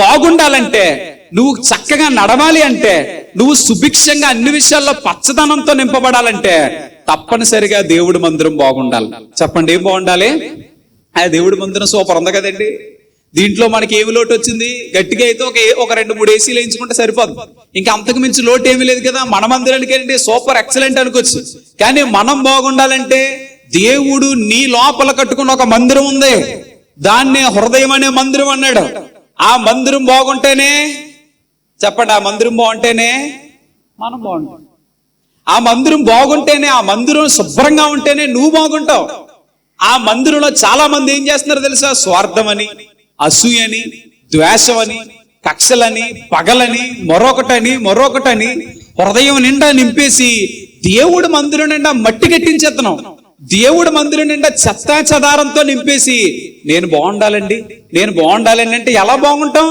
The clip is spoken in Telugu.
బాగుండాలంటే, నువ్వు చక్కగా నడవాలి అంటే, నువ్వు సుభిక్షంగా అన్ని విషయాల్లో పచ్చదనంతో నింపబడాలంటే తప్పనిసరిగా దేవుడి మందిరం బాగుండాలి. చెప్పండి, ఏం బాగుండాలి? ఆ దేవుడి మందిరం సూపర్ ఉంది కదండి. దీంట్లో మనకి ఏమి లోటు వచ్చింది? గట్టిగా అయితే ఒక 2-3 ఏసీలు వేయించుకుంటే సరిపోదు. ఇంకా అంతకు మించి లోటు ఏమీ లేదు కదా. మన మందిరానికి ఏంటి సూపర్ ఎక్సలెంట్ అనుకోవచ్చు. కానీ మనం బాగుండాలంటే, దేవుడు నీ లోపల కట్టుకున్న ఒక మందిరం ఉంది. దాన్నే హృదయం అనే మందిరం అన్నాడు. ఆ మందిరం బాగుంటేనే, చెప్పండి, ఆ మందిరం బాగుంటేనే మనం బాగుంటాం. ఆ మందిరం బాగుంటేనే, ఆ మందిరం శుభ్రంగా ఉంటేనే నువ్వు బాగుంటావు. ఆ మందిరంలో చాలా మంది ఏం చేస్తున్నారు తెలుసా? స్వార్థమని, అసూయని, ద్వేషమని, కక్షలని, పగలని, మరొకటని హృదయం నిండా నింపేసి దేవుడి మందిరం నిండా మట్టి కట్టించేస్తున్నాం. దేవుడి మందిరం నిండా చెత్తా చెదారంతో నింపేసి నేను బాగుండాలండి అంటే ఎలా బాగుంటాం?